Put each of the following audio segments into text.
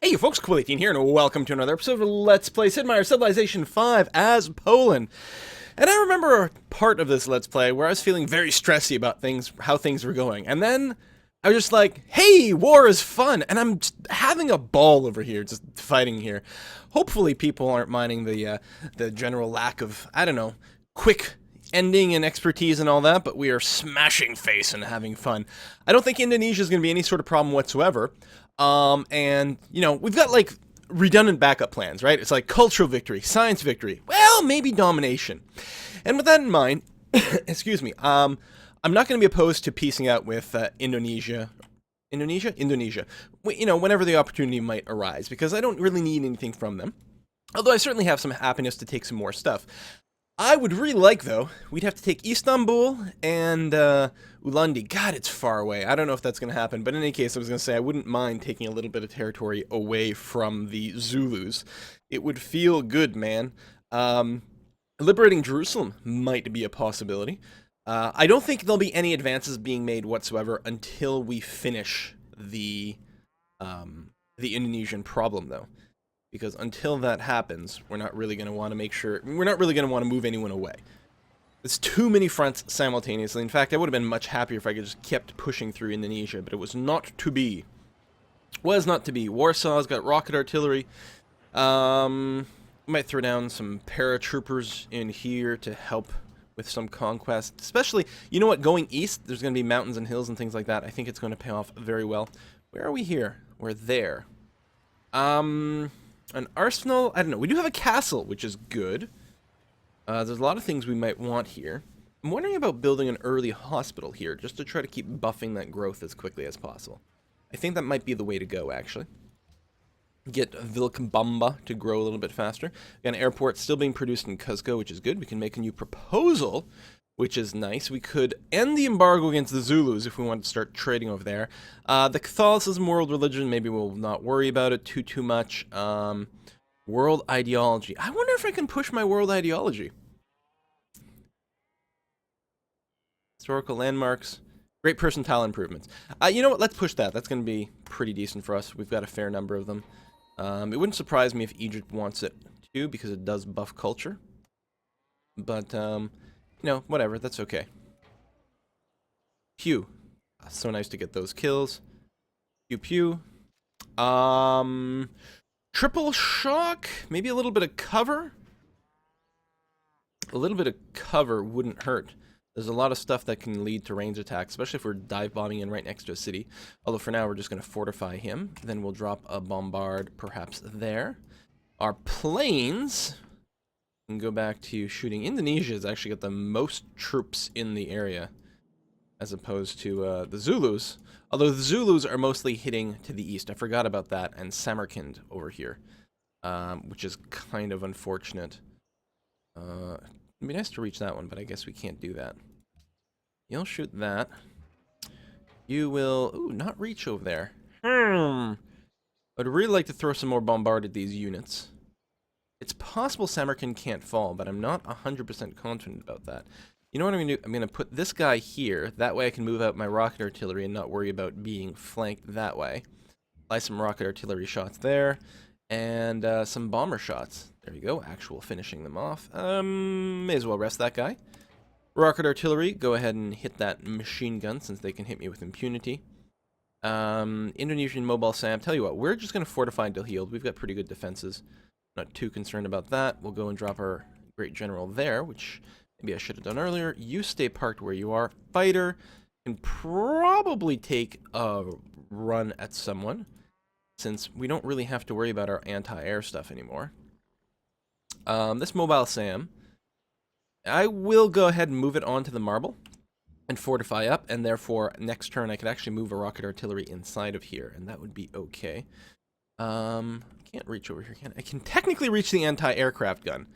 Hey folks, Cool18 here, and welcome to another episode of Let's Play Sid Meier's Civilization 5 as Poland. And I remember a part of this Let's Play where I was feeling very stressy about how things were going. And then I was just like, hey, war is fun, and I'm just having a ball over here, just fighting here. Hopefully people aren't minding the general lack of, I don't know, quick ending and expertise and all that, but we are smashing face and having fun. I don't think Indonesia is going to be any sort of problem whatsoever. And, you know, we've got, like, redundant backup plans, right? It's like cultural victory, science victory, well, maybe domination. And with that in mind, excuse me, I'm not going to be opposed to piecing out with Indonesia. Indonesia? Indonesia. You know, whenever the opportunity might arise, because I don't really need anything from them. Although I certainly have some happiness to take some more stuff. I would really like, though, we'd have to take Istanbul and Ulandi. God, it's far away. I don't know if that's going to happen, but in any case, I was going to say I wouldn't mind taking a little bit of territory away from the Zulus. It would feel good, man. Liberating Jerusalem might be a possibility. I don't think there'll be any advances being made whatsoever until we finish the Indonesian problem, though. Because until that happens, we're not really going to want to move anyone away. It's too many fronts simultaneously. In fact, I would have been much happier if I could just kept pushing through Indonesia, but it was not to be. Was not to be. Warsaw's got rocket artillery. Might throw down some paratroopers in here to help with some conquest. Especially, you know what, going east, there's going to be mountains and hills and things like that. I think it's going to pay off very well. Where are we here? We're there. An arsenal? I don't know. We do have a castle, which is good. There's a lot of things we might want here. I'm wondering about building an early hospital here, just to try to keep buffing that growth as quickly as possible. I think that might be the way to go, actually. Get Vilcabamba to grow a little bit faster. Got an airport still being produced in Cuzco, which is good. We can make a new proposal, which is nice. We could end the embargo against the Zulus if we want to start trading over there. The Catholicism world religion, maybe we'll not worry about it too much. World ideology. I wonder if I can push my world ideology. Historical landmarks. Great percentile improvements. You know what? Let's push that. That's going to be pretty decent for us. We've got a fair number of them. It wouldn't surprise me if Egypt wants it too, because it does buff culture. But, you know, whatever. That's okay. Pew. So nice to get those kills. Pew pew. Triple shock? Maybe a little bit of cover? A little bit of cover wouldn't hurt. There's a lot of stuff that can lead to range attacks, especially if we're dive bombing in right next to a city. Although for now we're just going to fortify him. Then we'll drop a bombard perhaps there. Our planes can go back to shooting. Indonesia has actually got the most troops in the area as opposed to the Zulus. Although the Zulus are mostly hitting to the east. I forgot about that. And Samarkand over here, which is kind of unfortunate. It'd be nice to reach that one, but I guess we can't do that. You'll shoot that. You will... Ooh, not reach over there. I'd really like to throw some more bombard at these units. It's possible Samarkand can't fall, but I'm not 100% confident about that. You know what I'm going to do? I'm going to put this guy here. That way I can move out my rocket artillery and not worry about being flanked that way. Apply some rocket artillery shots there. And some bomber shots. There you go. Actual finishing them off. May as well rest that guy. Rocket artillery. Go ahead and hit that machine gun since they can hit me with impunity. Indonesian mobile SAM. Tell you what, we're just going to fortify until healed. We've got pretty good defenses. Not too concerned about that. We'll go and drop our great general there, which maybe I should have done earlier. You stay parked where you are. Fighter can probably take a run at someone, since we don't really have to worry about our anti-air stuff anymore. This mobile SAM, I will go ahead and move it onto the marble and fortify up, and therefore next turn I could actually move a rocket artillery inside of here, and that would be okay. I can't reach over here, can I? I can technically reach the anti-aircraft gun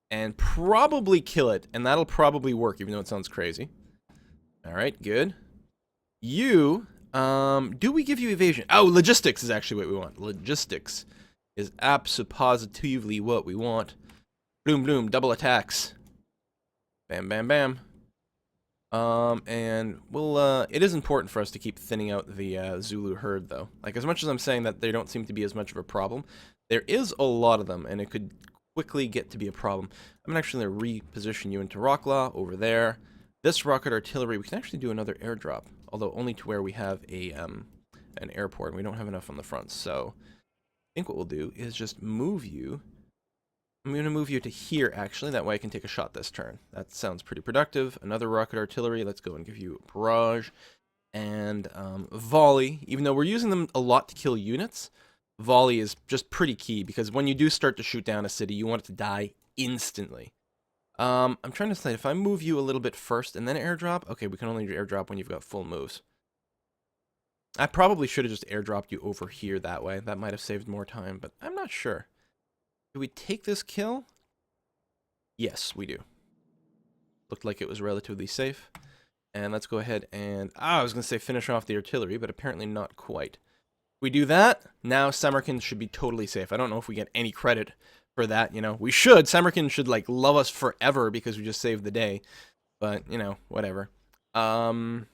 and probably kill it, and that'll probably work, even though it sounds crazy. Alright, good. You... do we give you evasion? Oh, logistics is actually what we want. Logistics is abso-positively what we want. Bloom, bloom, double attacks. Bam, bam, bam. And we'll, it is important for us to keep thinning out the Zulu herd, though. Like, as much as I'm saying that they don't seem to be as much of a problem, there is a lot of them, and it could quickly get to be a problem. I'm actually going to reposition you into Rocklaw over there. This rocket artillery, we can actually do another airdrop, although only to where we have a, an airport, and we don't have enough on the front. So, I think what we'll do is just move you. I'm going to move you to here, actually. That way I can take a shot this turn. That sounds pretty productive. Another rocket artillery. Let's go and give you barrage and volley. Even though we're using them a lot to kill units, volley is just pretty key, because when you do start to shoot down a city, you want it to die instantly. I'm trying to decide if I move you a little bit first and then airdrop. Okay, we can only airdrop when you've got full moves. I probably should have just airdropped you over here that way. That might have saved more time, but I'm not sure. Do we take this kill? Yes, we do. Looked like it was relatively safe. And let's go ahead and... I was going to say finish off the artillery, but apparently not quite. We do that, now Samarkand should be totally safe. I don't know if we get any credit for that, you know. We should. Samarkand should, like, love us forever because we just saved the day. But, you know, whatever. So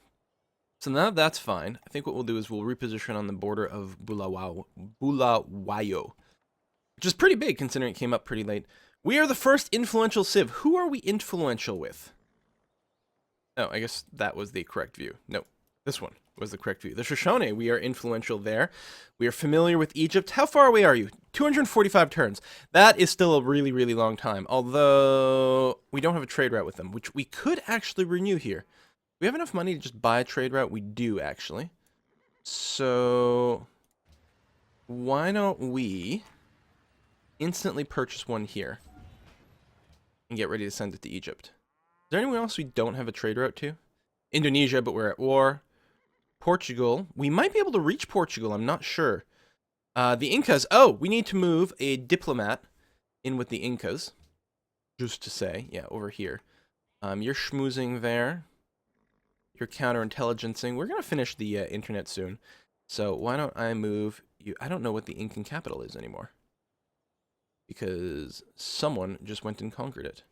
now that's fine. I think what we'll do is we'll reposition on the border of Bulawayo. Which is pretty big, considering it came up pretty late. We are the first influential civ. Who are we influential with? Oh, I guess that was the correct view. No, this one was the correct view. The Shoshone, we are influential there. We are familiar with Egypt. How far away are you? 245 turns. That is still a really, really long time. Although, we don't have a trade route with them, which we could actually renew here. We have enough money to just buy a trade route? We do, actually. So, why don't we... instantly purchase one here and get ready to send it to Egypt. Is there anyone else we don't have a trade route to? Indonesia, but we're at war. Portugal. We might be able to reach Portugal. I'm not sure. The Incas. Oh, we need to move a diplomat in with the Incas. Just to say. Yeah, over here. You're schmoozing there. You're counterintelligencing. We're going to finish the internet soon. So why don't I move you? I don't know what the Incan capital is anymore, because someone just went and conquered it.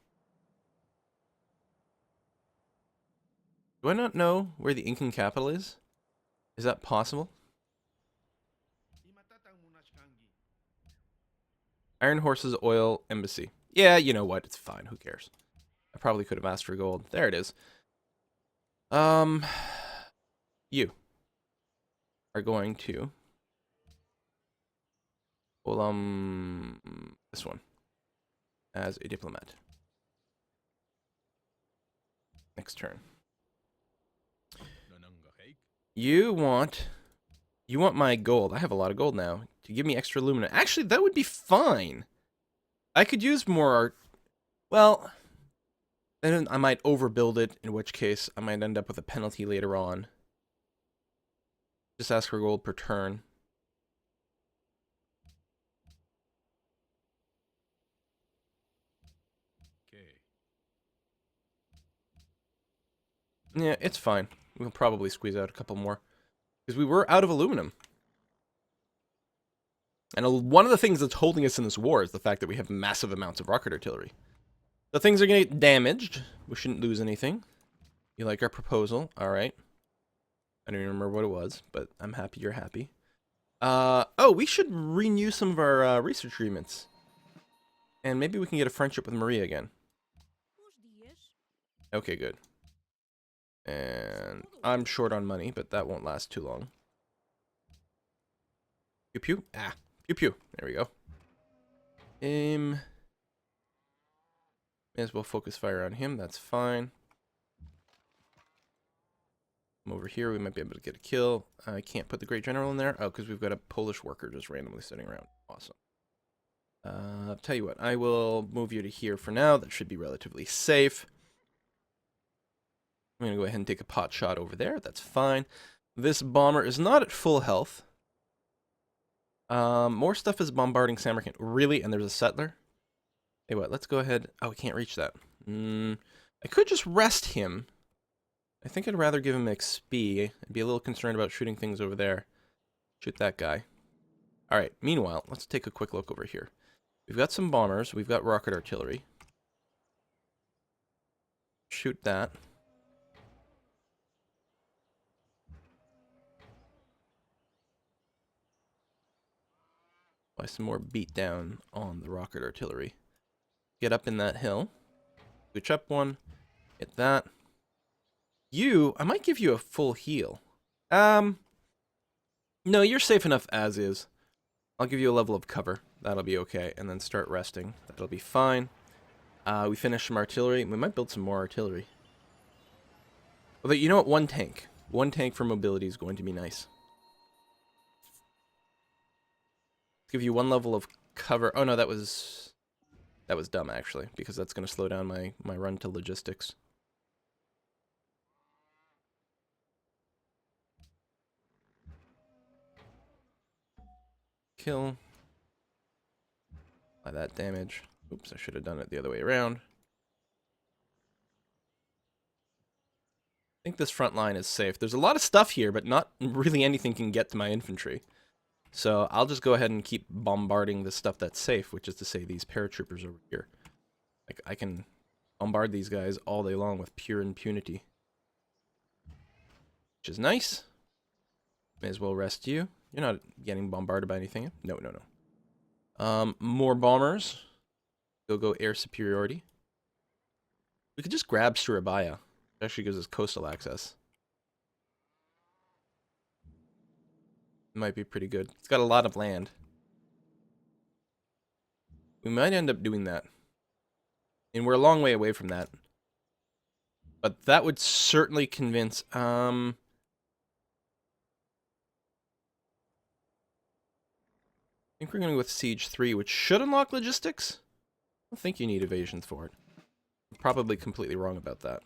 Do I not know where the Incan capital is? Is that possible? Iron Horses Oil Embassy. Yeah, you know what? It's fine. Who cares? I probably could have asked for gold. There it is. You are going to... well, this one as a diplomat. Next turn. You want my gold. I have a lot of gold now. To give me extra alumina. Actually, that would be fine. I could use more art. Well, then I might overbuild it, in which case I might end up with a penalty later on. Just ask for gold per turn. Yeah, it's fine. We'll probably squeeze out a couple more. Because we were out of aluminum. And one of the things that's holding us in this war is the fact that we have massive amounts of rocket artillery. So things are going to get damaged. We shouldn't lose anything. You like our proposal? Alright. I don't even remember what it was, but I'm happy you're happy. Oh, we should renew some of our research agreements. And maybe we can get a friendship with Maria again. Okay, good. And I'm short on money, but that won't last too long. Pew pew. Ah, pew pew. There we go. May as well focus fire on him. That's fine. Come over here. We might be able to get a kill. I can't put the Great General in there. Oh, because we've got a Polish worker just randomly sitting around. Awesome. Tell you what. I will move you to here for now. That should be relatively safe. I'm going to go ahead and take a pot shot over there. That's fine. This bomber is not at full health. More stuff is bombarding Samarkand. Really? And there's a settler? Hey, what? Let's go ahead. Oh, we can't reach that. I could just rest him. I think I'd rather give him XP. I'd be a little concerned about shooting things over there. Shoot that guy. Alright, meanwhile, let's take a quick look over here. We've got some bombers. We've got rocket artillery. Shoot that. Apply some more beat down on the rocket artillery. Get up in that hill. Switch up one. Hit that. I might give you a full heal. No, you're safe enough as is. I'll give you a level of cover. That'll be okay. And then start resting. That'll be fine. We finished some artillery. We might build some more artillery. Although, you know what? One tank. One tank for mobility is going to be nice. Give you one level of cover. Oh, no, that was dumb, actually, because that's going to slow down my run to logistics. Kill. By that damage. Oops, I should have done it the other way around. I think this front line is safe. There's a lot of stuff here, but not really anything can get to my infantry. So I'll just go ahead and keep bombarding the stuff that's safe, which is to say these paratroopers over here. Like, I can bombard these guys all day long with pure impunity. Which is nice. May as well rest you. You're not getting bombarded by anything. No, no, no. More bombers. Go air superiority. We could just grab Surabaya. It actually gives us coastal access. It might be pretty good. It's got a lot of land. We might end up doing that. And we're a long way away from that. But that would certainly convince... I think we're going to go with Siege 3, which should unlock logistics. I don't think you need evasions for it. I'm probably completely wrong about that.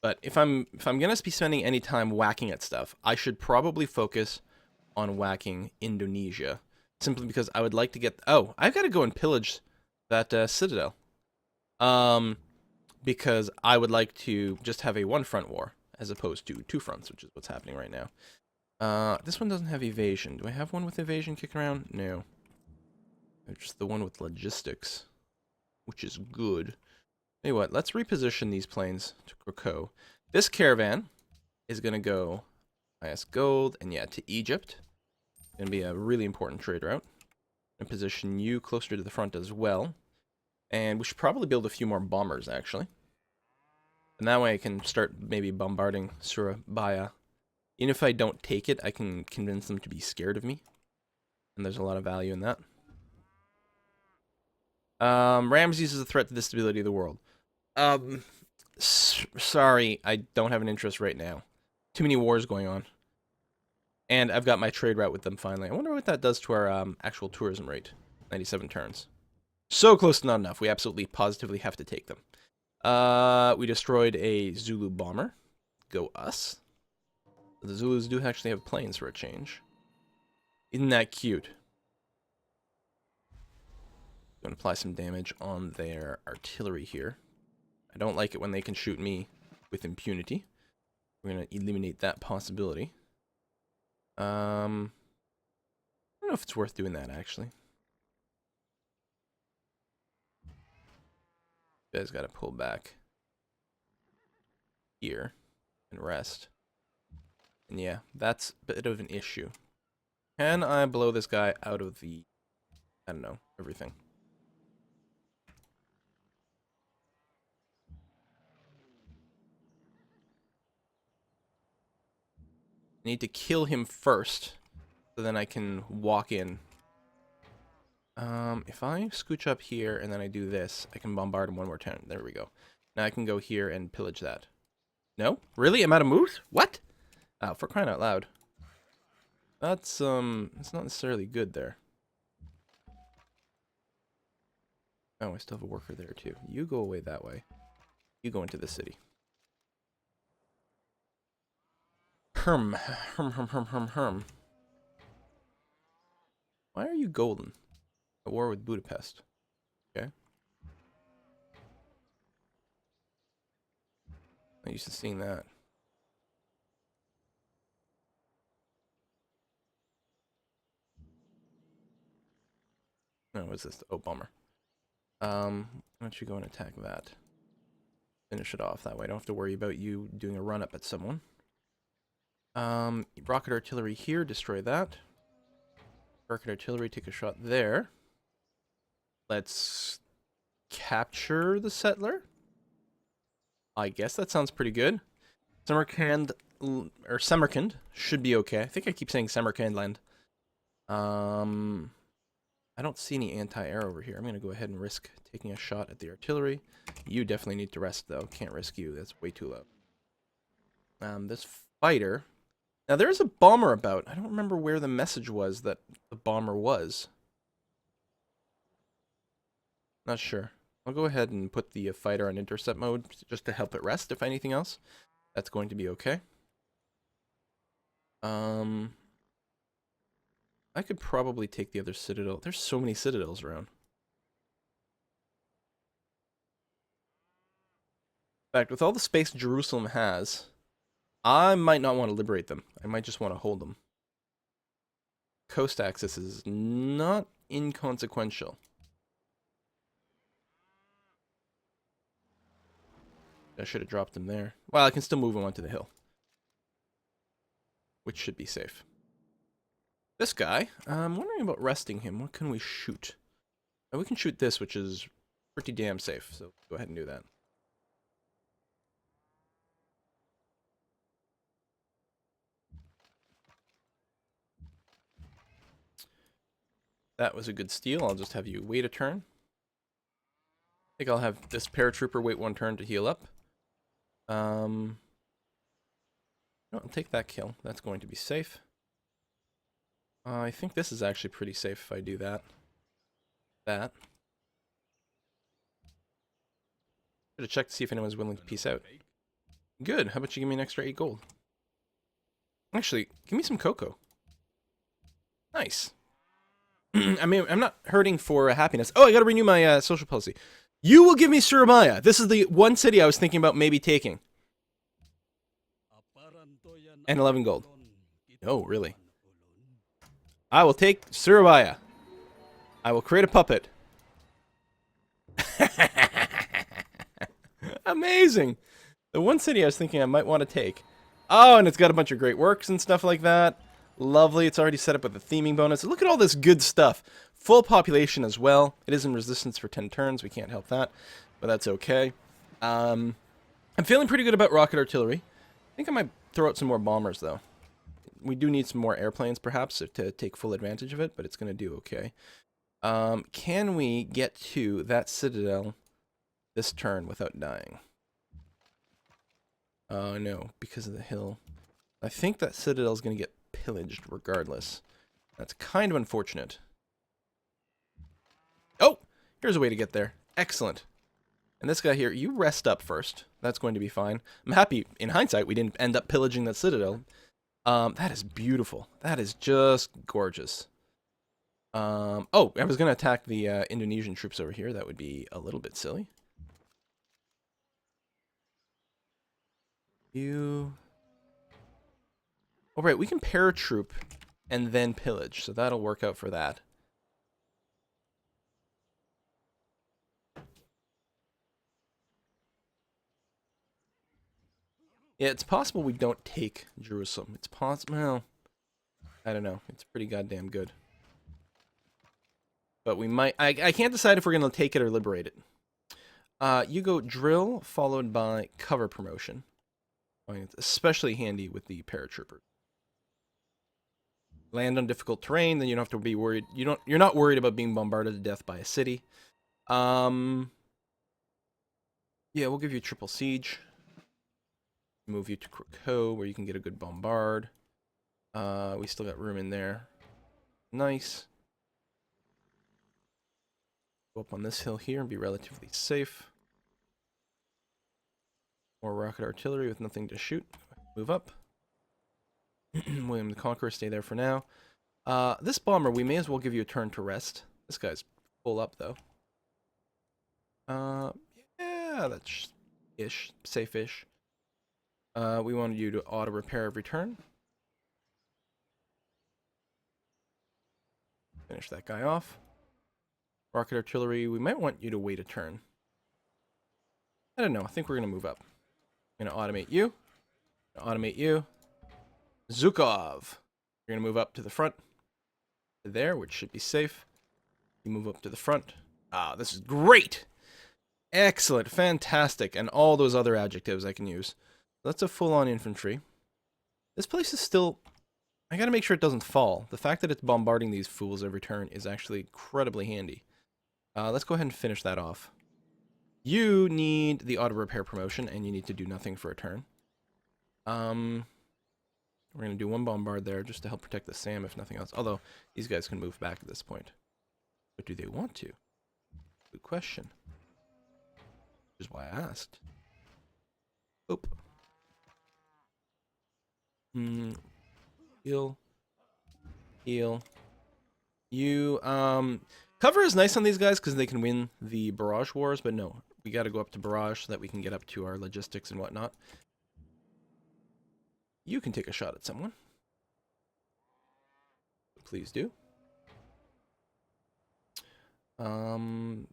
But if I'm going to be spending any time whacking at stuff, I should probably focus on whacking Indonesia. Simply because I would like to get... Oh, I've got to go and pillage that citadel. Because I would like to just have a one-front war, as opposed to two fronts, which is what's happening right now. This one doesn't have evasion. Do I have one with evasion kicking around? No. Just the one with logistics, which is good. Anyway, what? Let's reposition these planes to Krakow. This caravan is going to go, IS Gold, and yeah, to Egypt. Going to be a really important trade route. And position you closer to the front as well. And we should probably build a few more bombers, actually. And that way I can start maybe bombarding Surabaya. Even if I don't take it, I can convince them to be scared of me. And there's a lot of value in that. Ramses is a threat to the stability of the world. Sorry, I don't have an interest right now. Too many wars going on. And I've got my trade route with them finally. I wonder what that does to our actual tourism rate. 97 turns. So close to not enough. We absolutely positively have to take them. We destroyed a Zulu bomber. Go us. The Zulus do actually have planes for a change. Isn't that cute? Going to apply some damage on their artillery here. I don't like it when they can shoot me with impunity. We're going to eliminate that possibility. I don't know if it's worth doing that, actually. You guys got to pull back here and rest. And yeah, that's a bit of an issue. Can I blow this guy out of the... I don't know, everything. I need to kill him first, so then I can walk in. If I scooch up here and then I do this, I can bombard him one more time. There we go. Now I can go here and pillage that. No? Really? I'm out of moves? What? Oh, for crying out loud. That's, it's not necessarily good there. Oh, I still have a worker there, too. You go away that way. You go into the city. Herm. Why are you golden? A war with Budapest. Okay. I'm used to seeing that. No, what's this? Oh, bummer. Why don't you go and attack that? Finish it off that way. I don't have to worry about you doing a run-up at someone. Rocket artillery here, destroy that. Rocket artillery, take a shot there. Let's capture the settler. I guess that sounds pretty good. Samarkand, or Samarkand, should be okay. I think I keep saying Samarkand. I don't see any anti-air over here. I'm going to go ahead and risk taking a shot at the artillery. You definitely need to rest, though. Can't risk you. That's way too low. This fighter... Now, there's a bomber about. I don't remember where the message was that the bomber was. Not sure. I'll go ahead and put the fighter on intercept mode just to help it rest, if anything else. That's going to be okay. I could probably take the other citadel. There's so many citadels around. In fact, with all the space Jerusalem has, I might not want to liberate them. I might just want to hold them. Coast access is not inconsequential. I should have dropped them there. Well, I can still move them onto the hill, which should be safe. This guy, I'm wondering about resting him. What can we shoot? Oh, we can shoot this, which is pretty damn safe, so go ahead and do that. That was a good steal. I'll just have you wait a turn. I think I'll have this paratrooper wait one turn to heal up. No, I'll take that kill. That's going to be safe. I think this is actually pretty safe if I do that. Should have checked to see if anyone's willing to peace out. Good. How about you give me an extra 8 gold? Actually, give me some cocoa. Nice. I mean, I'm not hurting for happiness. Oh, I gotta renew my social policy. You will give me Surabaya. This is the one city I was thinking about maybe taking. And 11 gold. No, really. I will take Surabaya. I will create a puppet. Amazing. The one city I was thinking I might want to take. Oh, and it's got a bunch of great works and stuff like that. Lovely. It's already set up with a theming bonus. Look at all this good stuff. Full population as well. It is in resistance for 10 turns. We can't help that, but that's okay. I'm feeling pretty good about rocket artillery. I think I might throw out some more bombers, though. We do need some more airplanes, perhaps, to take full advantage of it, but it's going to do okay. Can we get to that citadel this turn without dying? No, because of the hill. I think that citadel is going to get pillaged regardless. That's kind of unfortunate. Oh! Here's a way to get there. Excellent. And this guy here, you rest up first. That's going to be fine. I'm happy, in hindsight, we didn't end up pillaging that citadel. That is beautiful. That is just gorgeous. Oh, I was going to attack the Indonesian troops over here. That would be a little bit silly. You... Oh, right, we can paratroop and then pillage, so that'll work out for that. Yeah, it's possible we don't take Jerusalem. It's possible. Well, I don't know. It's pretty goddamn good. But we might... I can't decide if we're going to take it or liberate it. You go drill, followed by cover promotion. I mean, it's especially handy with the paratroopers. Land on difficult terrain, then you don't have to be worried. You're not worried about being bombarded to death by a city. Yeah, we'll give you triple siege. Move you to Krakow, where you can get a good bombard. We still got room in there. Nice. Go up on this hill here and be relatively safe. More rocket artillery with nothing to shoot. Move up. William the Conqueror, stay there for now. This bomber, we may as well give you a turn to rest. This guy's full up, though. Yeah, that's ish. Safe-ish. We wanted you to auto-repair every turn. Finish that guy off. Rocket artillery, we might want you to wait a turn. I don't know. I think we're going to move up. I'm going to automate you. Automate you. Zukov. You're going to move up to the front. There, which should be safe. You move up to the front. Ah, this is great! Excellent, fantastic, and all those other adjectives I can use. That's a full-on infantry. This place is still... I gotta make sure it doesn't fall. The fact that it's bombarding these fools every turn is actually incredibly handy. Let's go ahead and finish that off. You need the auto repair promotion, and you need to do nothing for a turn. We're gonna do one bombard there just to help protect the SAM, if nothing else. Although these guys can move back at this point, but do they want to? Good question. Which is why I asked. Oop. Heal. Heal. You cover is nice on these guys because they can win the barrage wars, but no, we got to go up to barrage so that we can get up to our logistics and whatnot. You can take a shot at someone. Please do.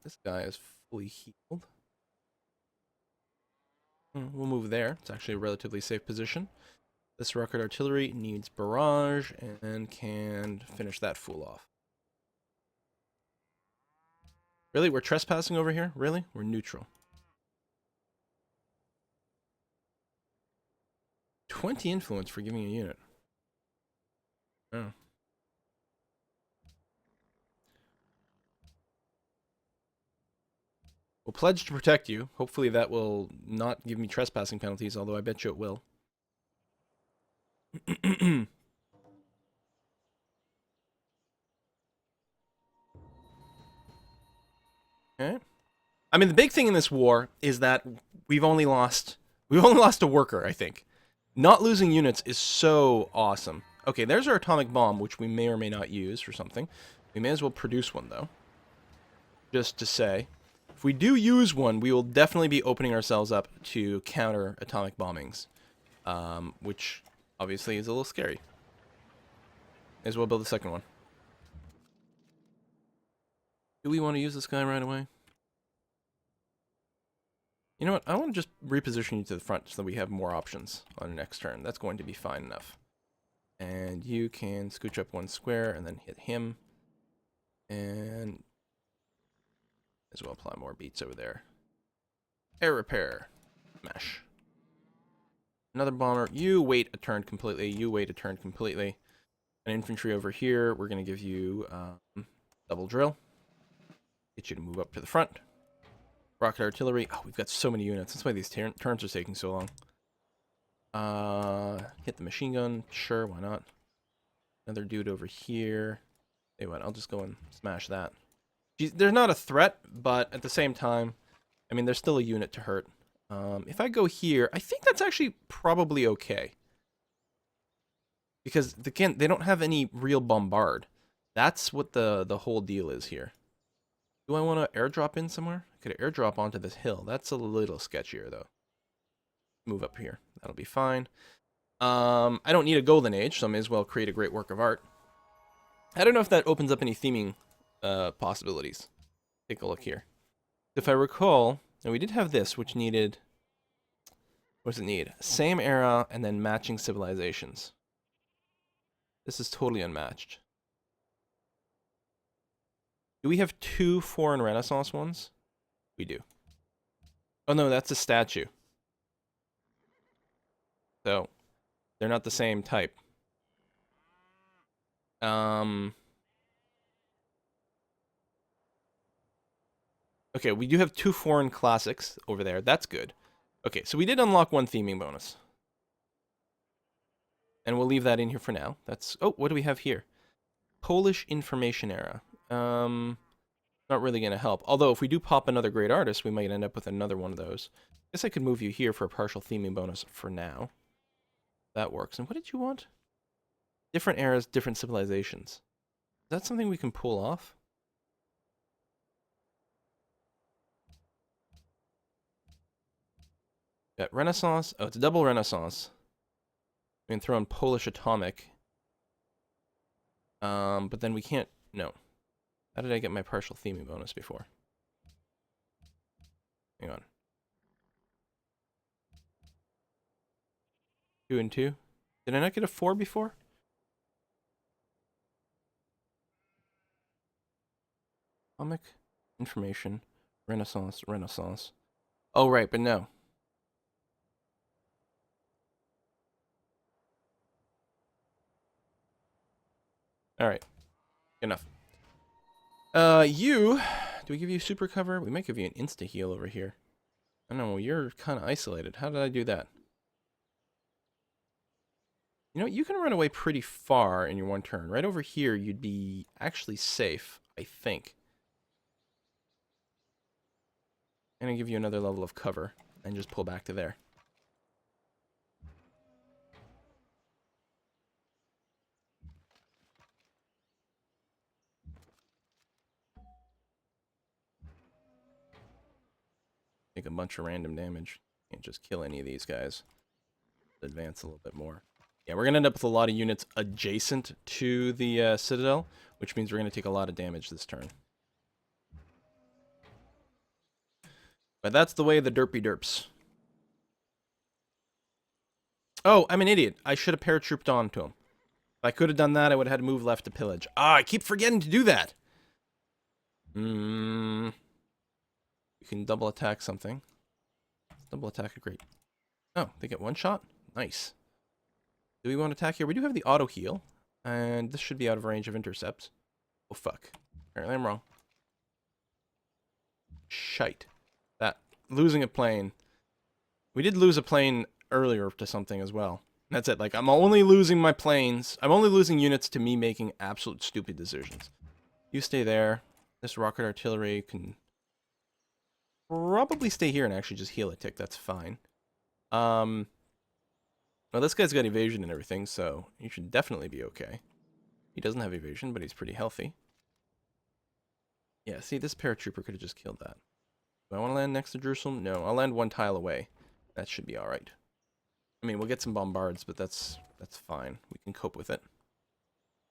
This guy is fully healed. We'll move there. It's actually a relatively safe position. This rocket artillery needs barrage and can finish that fool off. Really? We're trespassing over here? Really? We're neutral. 20 influence for giving a unit. Oh. We'll pledge to protect you. Hopefully that will not give me trespassing penalties, although I bet you it will. Okay. I mean, the big thing in this war is that we've only lost a worker, I think. Not losing units is so awesome. Okay, there's our atomic bomb, which we may or may not use for something. We may as well produce one, though. Just to say, if we do use one, we will definitely be opening ourselves up to counter atomic bombings, which obviously is a little scary. May as well build the second one. Do we want to use this guy right away? You know what? I want to just reposition you to the front so that we have more options on the next turn. That's going to be fine enough. And you can scooch up one square and then hit him. And as well apply more beats over there. Air repair. Smash. Another bomber. You wait a turn completely. You wait a turn completely. An infantry over here. We're going to give you double drill. Get you to move up to the front. Rocket artillery. Oh, we've got so many units. That's why these turns are taking so long. Hit the machine gun. Sure, why not? Another dude over here. Hey, what? I'll just go and smash that. They're not a threat, but at the same time, I mean, they're still a unit to hurt. If I go here, I think that's actually probably okay. Because, again, they don't have any real bombard. That's what the whole deal is here. Do I want to airdrop in somewhere? I could airdrop onto this hill. That's a little sketchier, though. Move up here. That'll be fine. I don't need a golden age, so I may as well create a great work of art. I don't know if that opens up any theming possibilities. Take a look here. If I recall, and we did have this, which needed... What does it need? Same era and then matching civilizations. This is totally unmatched. Do we have 2 foreign Renaissance ones? We do. Oh no, that's a statue. So, they're not the same type. Okay, we do have 2 foreign classics over there. That's good. Okay, so we did unlock 1 theming bonus. And we'll leave that in here for now. That's... Oh, what do we have here? Polish Information Era. Not really going to help. Although, if we do pop another great artist, we might end up with another one of those. I guess I could move you here for a partial theming bonus for now. That works. And what did you want? Different eras, different civilizations. Is that something we can pull off? Got Renaissance. Oh, it's a double Renaissance. We can throw in Polish Atomic. But then we can't... No. How did I get my partial theming bonus before? Hang on. 2 and 2? Did I not get a 4 before? Comic information. Renaissance. Renaissance. Oh, right, but no. Alright. Enough. You... Do we give you super cover? We might give you an insta-heal over here. I don't know, you're kind of isolated. How did I do that? You know, you can run away pretty far in your one turn. Right over here, you'd be actually safe, I think. I'm going to give you another level of cover and just pull back to there. Take a bunch of random damage. Can't just kill any of these guys. Advance a little bit more. Yeah, we're going to end up with a lot of units adjacent to the Citadel, which means we're going to take a lot of damage this turn. But that's the way of the derpy derps. Oh, I'm an idiot. I should have paratrooped on to him. If I could have done that, I would have had to move left to pillage. Ah, I keep forgetting to do that. You can double attack something. Double attack a great. Oh, they get one shot? Nice. Do we want to attack here? We do have the auto heal. And this should be out of range of intercepts. Oh, fuck. Apparently I'm wrong. Shite. That. Losing a plane. We did lose a plane earlier to something as well. That's it. Like, I'm only losing my planes. I'm only losing units to me making absolute stupid decisions. You stay there. This rocket artillery can probably stay here and actually just heal a tick. That's fine. Well, this guy's got evasion and everything, so he should definitely be okay. He doesn't have evasion, but he's pretty healthy. Yeah, see, this paratrooper could have just killed that. Do I want to land next to Jerusalem? No, I'll land one tile away. That should be alright. I mean, we'll get some bombards, but that's fine. We can cope with it.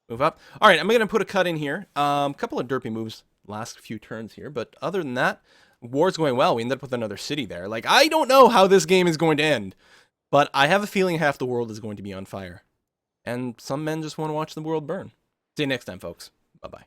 Move up. Alright, I'm going to put a cut in here. Couple of derpy moves last few turns here, but other than that, war's going well. We ended up with another city there. Like, I don't know how this game is going to end, but I have a feeling half the world is going to be on fire. And some men just want to watch the world burn. See you next time, folks. Bye-bye.